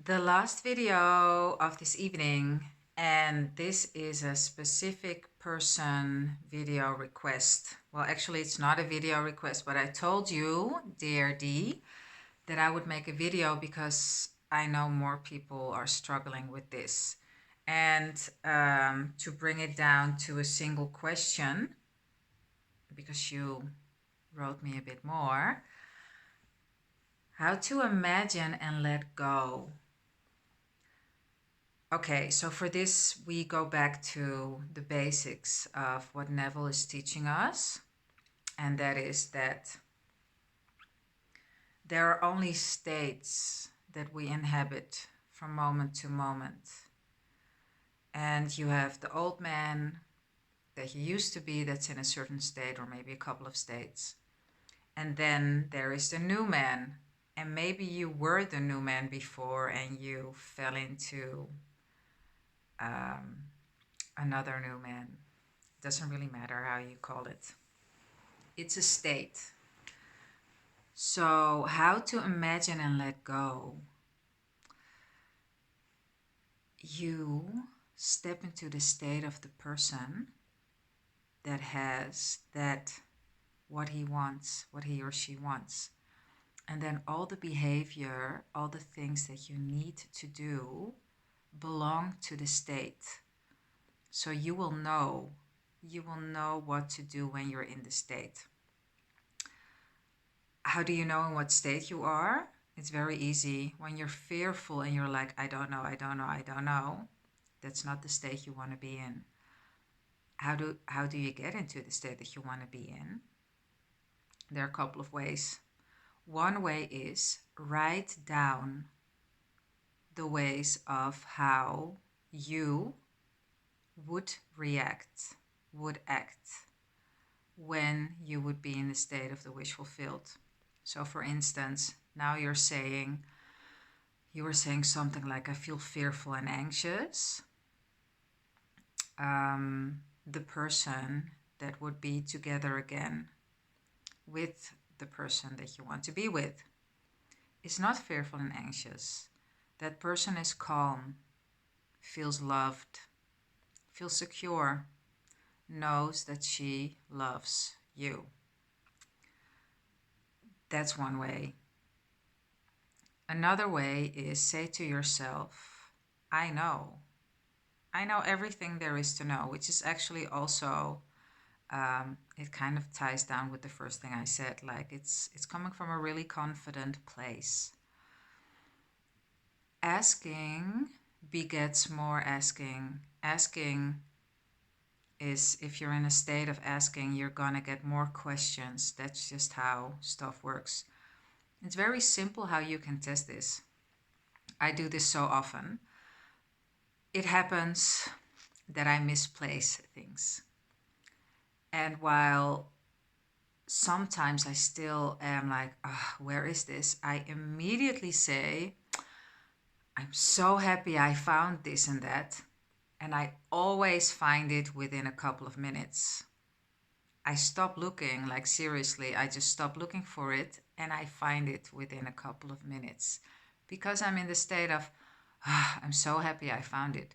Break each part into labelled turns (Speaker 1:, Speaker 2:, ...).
Speaker 1: The last video of this evening, and this is a specific person video request. Well, actually, it's not a video request, but I told you, dear D, that I would make a video because I know more people are struggling with this. And to bring it down to a single question, because you wrote me a bit more, how to imagine and let go. Okay, so for this, we go back to the basics of what Neville is teaching us, and that is that there are only states that we inhabit from moment to moment. And you have the old man that you used to be that's in a certain state, or maybe a couple of states. And then there is the new man, and maybe you were the new man before and you fell into another new man. Doesn't really matter how you call it. It's a state. So, how to imagine and let go? You step into the state of the person that has that what he wants, what he or she wants. And then all the behavior, all the things that you need to do belong to the state. So you will know what to do when you're in the state. How do you know in what state you are? It's very easy. When you're fearful and you're like, I don't know, I don't know, I don't know, that's not the state you want to be in. How do you get into the state that you want to be in? There are a couple of ways. One way is write down the ways of how you would react, would act when you would be in the state of the wish fulfilled. So for instance, now you were saying something like, I feel fearful and anxious. The person that would be together again with the person that you want to be with is not fearful and anxious. That person is calm, feels loved, feels secure, knows that she loves you. That's one way. Another way is say to yourself, I know everything there is to know, which is actually also, it kind of ties down with the first thing I said, like it's coming from a really confident place. Asking begets more asking. Asking is, if you're in a state of asking, you're gonna get more questions. That's just how stuff works. It's very simple how you can test this. I do this so often. It happens that I misplace things. And while sometimes I still am like, where is this? I immediately say, I'm so happy I found this and that. And I always find it within a couple of minutes. I stop looking, like seriously, I just stop looking for it and I find it within a couple of minutes because I'm in the state of, I'm so happy I found it.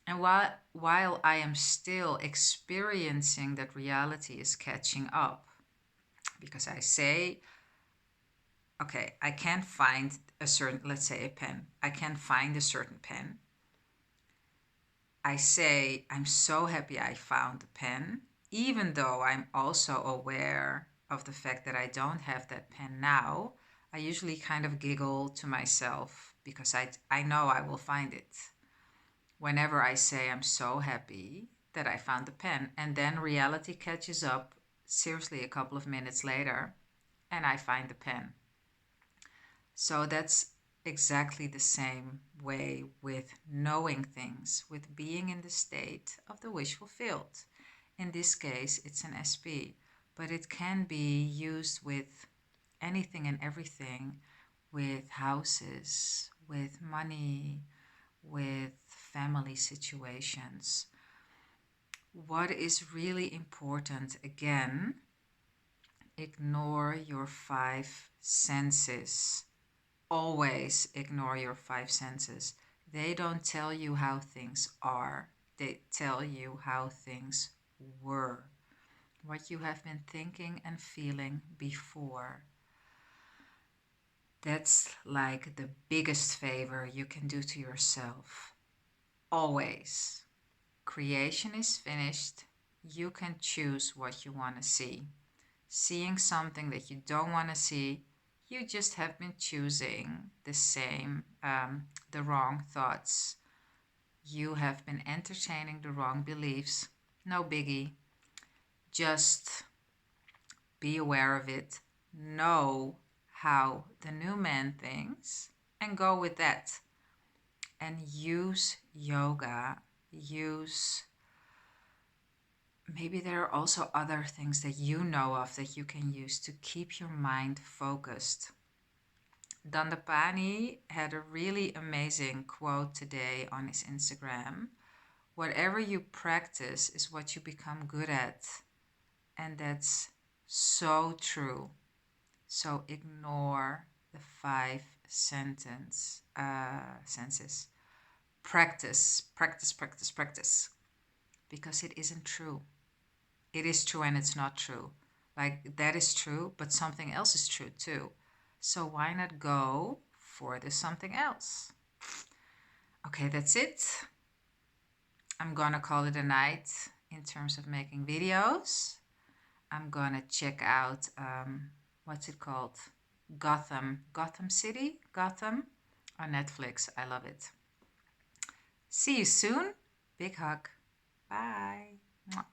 Speaker 1: And while I am still experiencing that reality is catching up, because I say, okay, I can't find a certain, let's say a pen. I can't find a certain pen. I say, I'm so happy I found the pen, even though I'm also aware of the fact that I don't have that pen now. I usually kind of giggle to myself because I know I will find it. Whenever I say I'm so happy that I found the pen, and then reality catches up seriously a couple of minutes later and I find the pen. So that's exactly the same way with knowing things, with being in the state of the wish fulfilled. In this case, it's an SP, but it can be used with anything and everything, with houses, with money, with family situations. What is really important, again, ignore your five senses. always ignore your five senses. They don't tell you how things are. They tell you how things were. What you have been thinking and feeling before. That's like the biggest favor you can do to yourself. Always. Creation is finished. You can choose what you want to see. Seeing something that you don't want to see, you just have been choosing the wrong thoughts. You have been entertaining the wrong beliefs. No biggie. Just be aware of it. Know how the new man thinks and go with that. And use yoga. Maybe there are also other things that you know of that you can use to keep your mind focused. Dandapani had a really amazing quote today on his Instagram. Whatever you practice is what you become good at. And that's so true. So ignore the five senses. Practice, practice, practice, practice. Because it isn't true. It is true and it's not true. Like, that is true, but something else is true too. So why not go for the something else? Okay, that's it. I'm gonna call it a night in terms of making videos. I'm gonna check out, what's it called? Gotham City? Gotham on Netflix. I love it. See you soon. Big hug. Bye. Mwah.